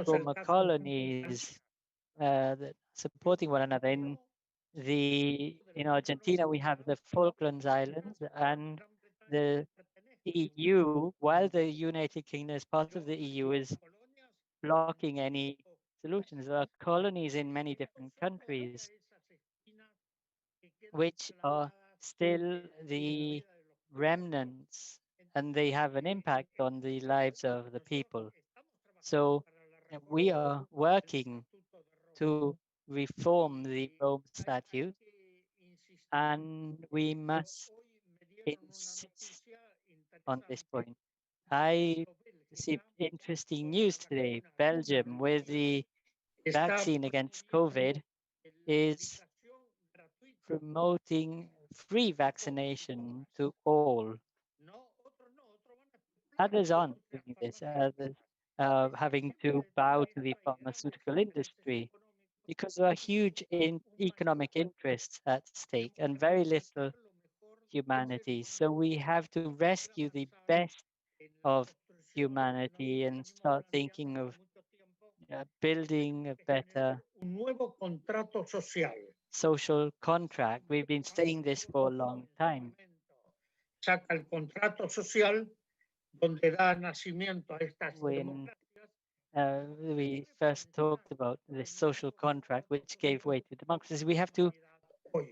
former colonies that supporting one another. In Argentina, we have the Falklands Islands and the EU, while the United Kingdom is part of the EU, is blocking any solutions. There are colonies in many different countries which are still the remnants, and they have an impact on the lives of the people. So we are working to reform the Rome Statute, and we must insist on this point. I received interesting news today. Belgium, with the vaccine against COVID, is promoting free vaccination to all. Others aren't doing this. Others having to bow to the pharmaceutical industry because there are huge economic interests at stake and very little humanity. So we have to rescue the best of humanity and start thinking of building a better social contract. We've been saying this for a long time. When we first talked about the social contract which gave way to democracy, we have to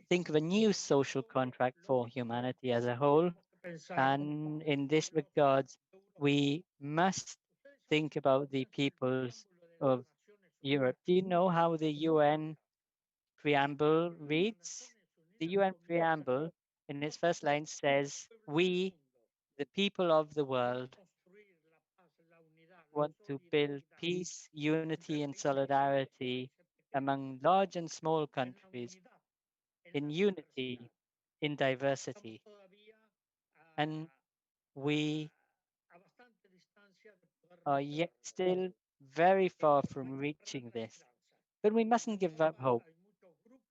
think of a new social contract for humanity as a whole. And in this regard, we must think about the peoples of Europe. Do you know how the UN preamble reads? The UN preamble in its first line says, "We, the people of the world, want to build peace, unity, and solidarity among large and small countries in unity, in diversity." And we are yet still very far from reaching this. But we mustn't give up hope.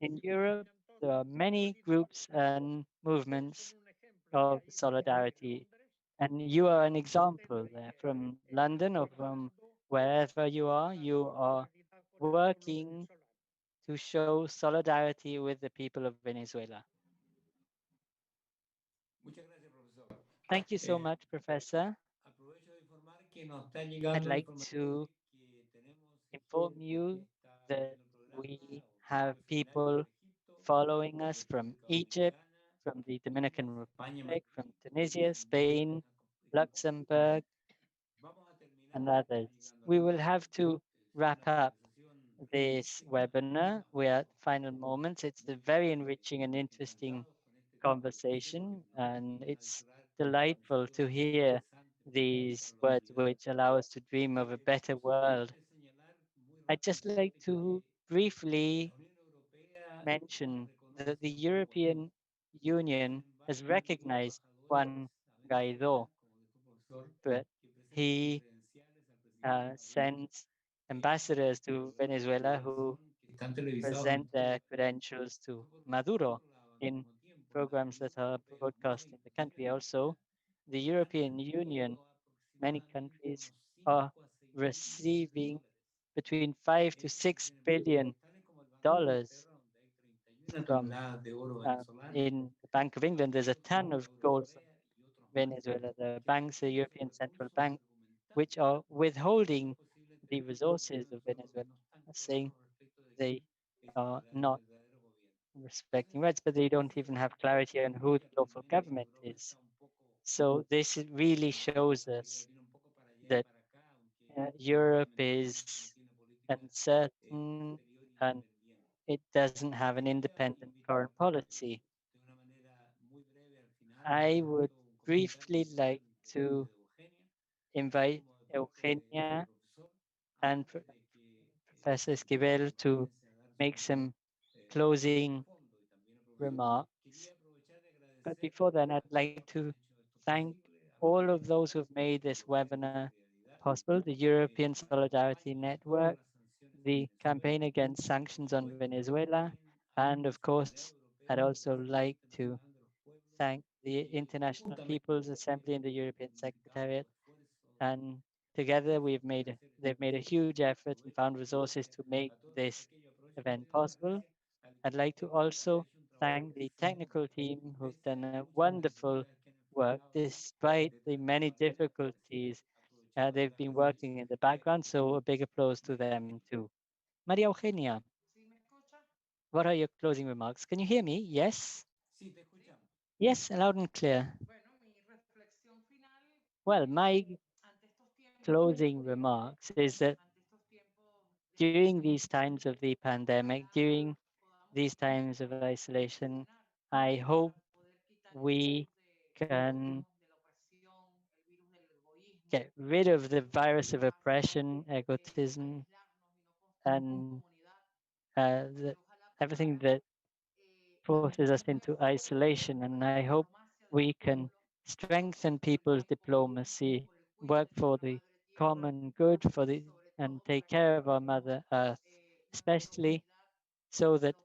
In Europe, there are many groups and movements of solidarity. And you are an example there from London or from wherever you are working to show solidarity with the people of Venezuela. Muchas gracias, profesor. Thank you so much, Professor. Aprovecho de informar que nos está I'd llegando like información to de que tenemos inform gente que you está that viendo el programa we o have posibles seminarios people de Egipto, following de us from República Egypt, Dominicana, from the Dominican Honduras, España, Republic, from Martinica, Tunisia, Honduras Spain, y Japón. Luxembourg, Vamos a terminar, and nos están others. llegando We will algunos. have to Es wrap una up conversación this rica, webinar. We're at final moments. It's a muy very enriching and interesting esperanzados con este proceso conversation, que nos and permite it's aventurar delightful un to futuro más hear interesante these para la words humanidad. which allow us to dream of a better world. Solamente señalar muy I'd just like rápidamente to que briefly la Unión Europea mention that the reconoce a Juan European Guaidó. Union Sin has embargo, no envió recognized Juan embajadores a Guaido, Venezuela, como dijo el profesor, but que presenten sus he credenciales al presidente Maduro, sends que es miembro ambassadors de to programas de Venezuela who televisión que están televisados en present todo their el país. credentials to Fue por Maduro poco al in mismo tiempo en que la programs Unión that are Europea no broadcast in the country. incluyera a Also, Venezuela, the han European Union, recibido many aproximadamente countries unos are 5 a 6 mil millones de receiving dólares between 5 to 6 en billion inversiones, tales como el Banco de dollars Inglaterra, donde hay 31 from toneladas de oro venezolano, in the Bank of England. There's a Banco ton Central of gold from Europea y otros más, Venezuela. The que banks, the retienen esos European Central recursos Bank, which argumentando are que no es withholding posible the entender el resources gobierno of venezolano porque Venezuela, no están saying claros respecto de they quién es are el not verdadero gobierno. respecting Entonces, rights, but they don't ese even have clarity on contexto who the indica lawful realmente que government Europa is. está un poco So this really shows América us Latina un poco para allá y that para acá, aunque Europe lamentablemente no is tiene política uncertain exterior and independiente. it doesn't have an Quisiera independent foreign invitar policy. de una manera muy breve al final de I este would acto un comentario briefly final like por parte to de Eugenia, así invite como de parte del Eugenia profesor, and antes de que Professor Domínguez Esquivel to comience a dar make su some opinión de closing fondo y también el profesor. remarks. Quería aprovechar de But agradecer before then, a I'd todos like los que to han hecho esto thank posible, a los all of miembros those who've del made this Grupo Europeo de webinar Solidaridad, possible, the European a los Solidarity países contra Network, las sanciones en the Venezuela, campaign against y por sanctions on supuesto Venezuela, también a la and of Comunidad course, I'd Europea y also Organización like to Internacional de los Pueblos, thank the que International juntamente People's Assembly and the European han Secretariat, dedicado esfuerzos and together fortalecer they've este made a proceso. huge effort and Aprovecho found también resources to make a todos this aquellos, aprovecho para event darle las possible. gracias al I'd equipo like to técnico que ha also hecho un trabajo thank the excelente, technical team who've pese a done las a muchas wonderful dificultades que han work enfrentado despite the detrás de many bambalinas. difficulties Aprovechar de they've darle been las working in the background. So a big applause to María them Eugenia. too. Maria Eugenia, what are your closing remarks? Can you hear me? Yes? Sí, te escuchamos. Yes, loud and clear. Well, my closing remarks is that during these times of the pandemic, during these times of isolation, I hope we can get rid of the virus of oppression, egotism, and everything that forces us into isolation. And I hope we can strengthen people's diplomacy, work for the common good, and take care of our Mother Earth, especially so that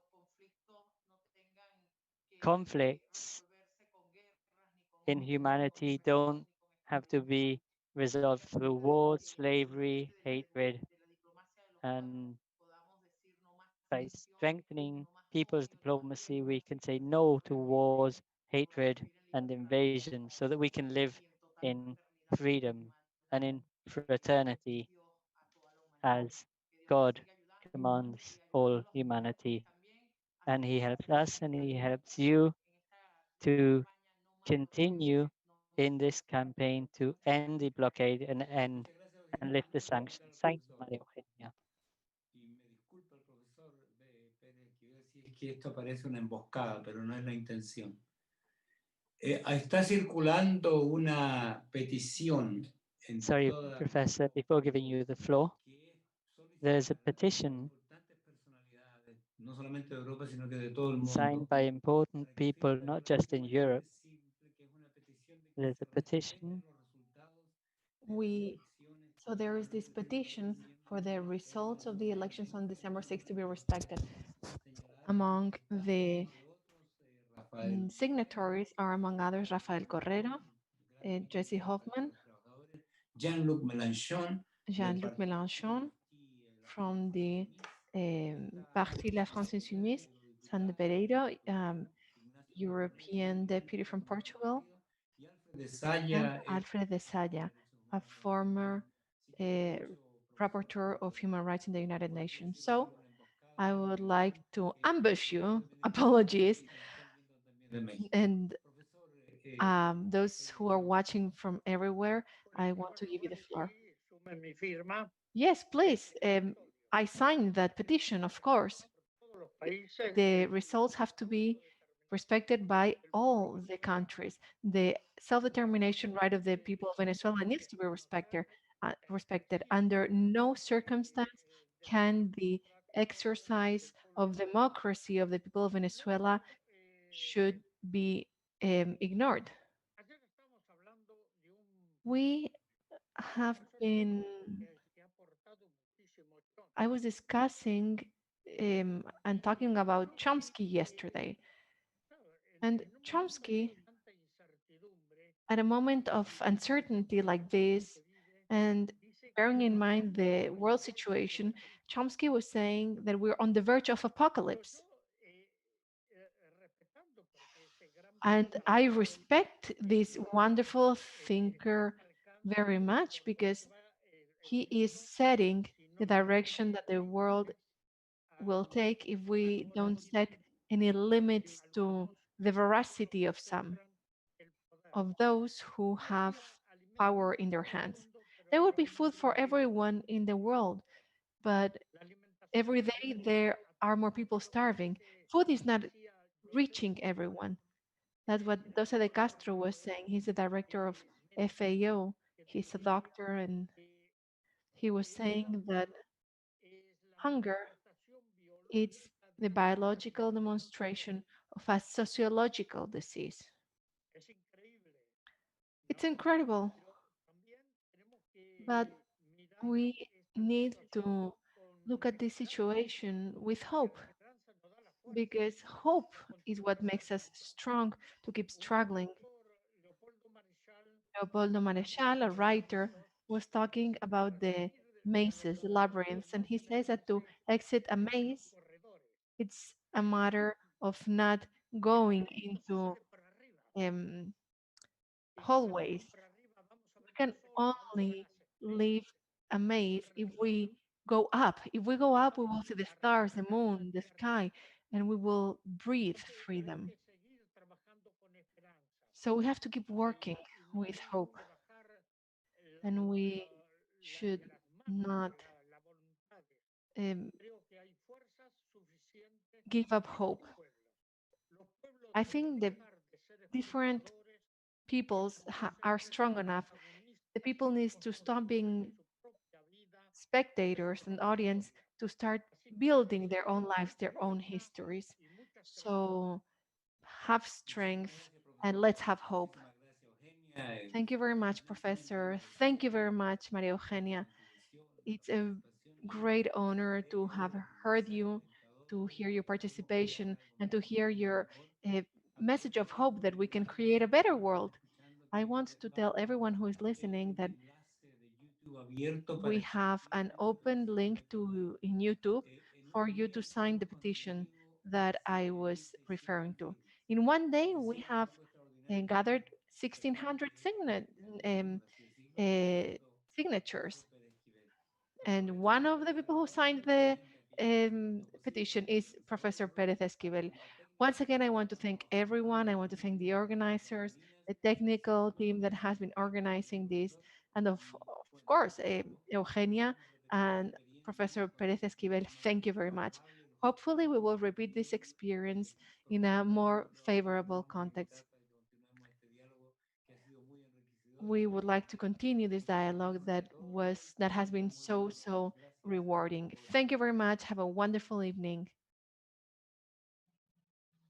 conflicts in humanity don't have to be resolved through war, slavery, hatred, and by strengthening people's diplomacy, we can say no to wars, hatred, and invasion so that we can live in freedom and in fraternity as God commands all humanity. And He helps us and He helps you to continue in this campaign to end the blockade and lift the sanctions. Thank you, María Eugenia. Y me disculpa el profesor Pérez Esquivel si es que esto parece una emboscada, pero no es la intención. Está circulando una petición en Sorry, toda Professor, before giving you the floor, que es there's a solicitada por petition importantes personalidades, no solamente de Europa, sino que de todo el signed mundo, by important para que people, firmen. not La just in petición es Europe. súper simple, que es una petición de que There's se a respeten petition los resultados de las We elecciones so que there is tuvieron this el 31 de petition diciembre for en the Venezuela, results of the donde elections on December 6th to be lamentablemente respected. señalaron Among que está, the entre otros, Rafael signatories are, among others, Rafael Correro, Jesse Hoffman, Jean-Luc Mélenchon, Jean-Luc Mélenchon from the Parti La France Insoumise, Sandra Pereiro, European deputy from Portugal, and Alfred de Saya, a former uh, rapporteur of human rights in the United Nations. So I would like to ambush you, apologies, and those who are watching from everywhere, I want to give you the floor. Yes, please. I signed that petition, of course. The results have to be respected by all the countries. The self-determination right of the people of Venezuela needs to be respected. Under no circumstance can the exercise of democracy of the people of Venezuela should be ignored. We have been, I was discussing and talking about Chomsky yesterday. And Chomsky, at a moment of uncertainty like this, and bearing in mind the world situation, Chomsky was saying that we're on the verge of apocalypse. And I respect this wonderful thinker very much because he is setting the direction that the world will take if we don't set any limits to the veracity of some of those who have power in their hands. There will be food for everyone in the world, but every day there are more people starving. Food is not reaching everyone. That's what Dosa de Castro was saying. He's the director of FAO. He's a doctor, and he was saying that hunger is the biological demonstration of a sociological disease. It's incredible, but we need to look at this situation with hope because hope is what makes us strong to keep struggling. Leopoldo Marechal, a writer, was talking about the mazes, the labyrinths, and he says that to exit a maze, it's a matter of not going into um, hallways. We can only leave a maze if we go up. If we go up, we will see the stars, the moon, the sky, and we will breathe freedom. So we have to keep working with hope, and we should not um, give up hope. I think the different peoples are strong enough. The people needs to stop being spectators and audience to start building their own lives, their own histories. So have strength and let's have hope. Thank you very much, Professor. Thank you very much, Maria Eugenia. It's a great honor to have heard you, to hear your participation, and to hear your uh, message of hope that we can create a better world. I want to tell everyone who is listening that we have an open link to in YouTube for you to sign the petition that I was referring to. In one day, we have gathered 1,600 uh, signatures. And one of the people who signed the petition is Professor Pérez Esquivel. Once again, I want to thank everyone. I want to thank the organizers, the technical team that has been organizing this, and of course, Eugenia and Professor Pérez Esquivel. Thank you very much. Hopefully, we will repeat this experience in a more favorable context. We would like to continue this dialogue that has been so rewarding. Thank you very much. Have a wonderful evening.